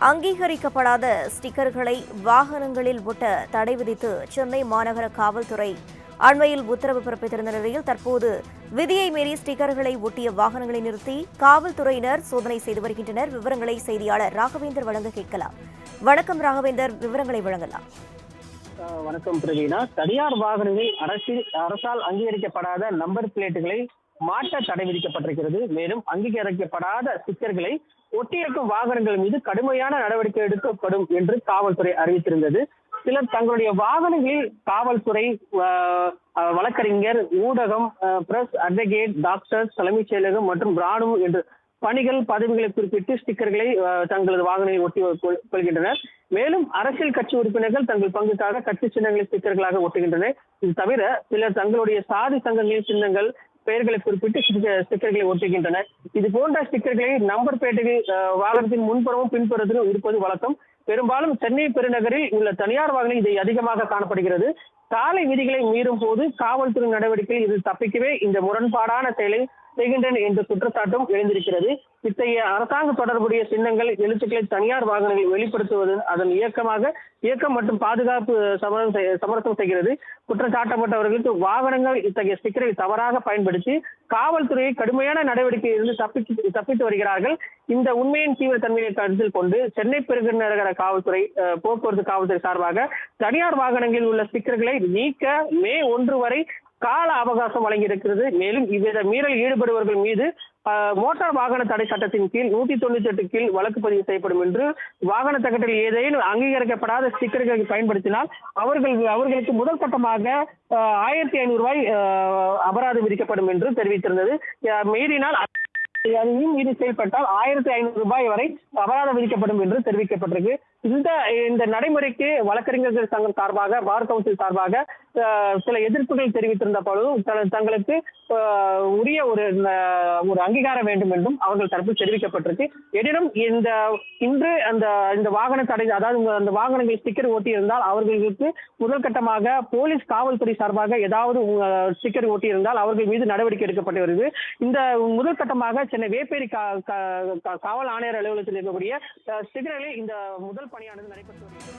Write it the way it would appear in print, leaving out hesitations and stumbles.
அங்கீகரிக்கப்படாத ஸ்டிக்கர்களை வாகனங்களில் ஒட்ட தடை விதித்து சென்னை மாநகர காவல்துறை அண்மையில் உத்தரவு பிறப்பித்திருந்த நிலையில் தற்போது விதியை மீறி ஸ்டிக்கர்களை ஒட்டிய வாகனங்களை நிறுத்தி காவல்துறையினர் சோதனை செய்து வருகின்றனர். விவரங்களை செய்தியாளர் ராகவேந்தர் வழங்க கேட்கலாம். வணக்கம் ராகவேந்தர், விவரங்களை வழங்கலாம். வணக்கம் பிரவீனா. தனியார் வாகனங்களில் அரசால் அங்கீகரிக்கப்படாத நம்பர் பிளேட்டுகளை மாற்ற தடை விதிக்கப்பட்டிருக்கிறது. மேலும் அங்கீகரிக்கப்படாத ஸ்டிக்கர்களை ஒட்டியிருக்கும் வாகனங்கள் மீது கடுமையான நடவடிக்கை எடுக்கப்படும் என்று காவல்துறை அறிவித்திருந்தது. சிலர் தங்களுடைய வாகனங்களில் காவல்துறை, வழக்கறிஞர், ஊடகம், பிரஸ், அட்வொகேட், டாக்டர், தலைமைச் செயலகம் மற்றும் ராணுவம் என்று பணிகள், பதவிகளை குறிப்பிட்டு ஸ்டிக்கர்களை தங்களது வாகனங்களில் ஒட்டி கொள்கின்றனர். மேலும் அரசியல் கட்சி உறுப்பினர்கள் தங்கள் பங்குக்காக கட்சி சின்னங்களை ஸ்டிக்கர்களாக ஒட்டுகின்றனர். இது தவிர சிலர் தங்களுடைய சாதி சங்கங்களின் சின்னங்கள், பெயர்களை குறிப்பிட்டு ஸ்டிக்கர்களை ஒட்டுகின்றனர். இது போன்ற ஸ்டிக்கர்களை நம்பர் பிளேட்டுகள் வாகனத்தின் முன்புறமும் பின்புறத்திலும் இருப்பது வழக்கம். பெரும்பாலும் சென்னை பெருநகரில் உள்ள தனியார் வாகனம் இதை அதிகமாக காணப்படுகிறது. சாலை விதிகளை மீறும் போது காவல்துறை நடவடிக்கையில் இது தப்பிக்கவே இந்த முரண்பாடான செயலை செய்கின்றன என்ற குற்றச்சாட்டும் எழுந்திருக்கிறது. இத்தகைய அரசாங்க தொடர்புடைய சின்னங்கள், எழுத்துக்களை தனியார் வாகனங்களில் வெளிப்படுத்துவது அதன் இயக்கம் மற்றும் பாதுகாப்பு சமரசம் செய்கிறது. குற்றம் சாட்டப்பட்டவர்களுக்கு வாகனங்கள் இத்தகைய ஸ்டிக்கரை தவறாக பயன்படுத்தி காவல்துறையை கடுமையான நடவடிக்கையிலிருந்து தப்பித்து வருகிறார்கள். இந்த உண்மையின் தீவிர தன்மையை கருத்தில் கொண்டு சென்னை பெருநகர காவல்துறை, போக்குவரத்து காவல்துறை சார்பாக தனியார் வாகனங்களில் உள்ள ஸ்டிக்கர்களை நீக்க மே 1 வரை கால அவகாசம் வழங்கியிருக்கிறது. மேலும் இவ்வித மீறல் ஈடுபடுபவர்கள் மீது மோட்டார் வாகன தடை சட்டத்தின் கீழ் 198 கீழ் வழக்கு பதிவு செய்யப்படும் என்று, வாகன தகட்டில் ஏதேனும் அங்கீகரிக்கப்படாத ஸ்டிக்கர்களை பயன்படுத்தினால் அவர்களுக்கு முதல் கட்டமாக 1500 ரூபாய் அபராதம் விதிக்கப்படும் என்று தெரிவித்திருந்தது. மீறினால் அதையும் மீறி செயல்பட்டால் 1500 ரூபாய் வரை அபராதம் விதிக்கப்படும் என்று தெரிவிக்கப்பட்டிருக்கு. இந்த நடைமுறைக்கு வழக்கறிஞர்கள் சங்கம் சார்பாக, பார் கவுன்சில் சார்பாக சில எதிர்ப்புகள் தெரிவித்திருந்த பொழுதும் தங்களுக்கு உரிய ஒரு அங்கீகாரம் வேண்டும் என்றும் அவர்கள் தரப்பில் தெரிவிக்கப்பட்டிருக்கு. எனினும் இன்று இந்த வாகன தடை, அதாவது அந்த வாகனங்கள் ஸ்டிக்கர் ஓட்டியிருந்தால் அவர்களுக்கு முதல் கட்டமாக போலீஸ், காவல்துறை சார்பாக ஏதாவது ஸ்டிக்கர் ஓட்டியிருந்தால் அவர்கள் மீது நடவடிக்கை எடுக்கப்பட்டு வருது. இந்த முதல் கட்டமாக சென்னை வேப்பேரி காவல் ஆணையர் அலுவலகத்தில் இருக்கக்கூடிய ஸ்டிக்கர்களில் இந்த முதல் பணியானது நடைபெற்று வருகிறது.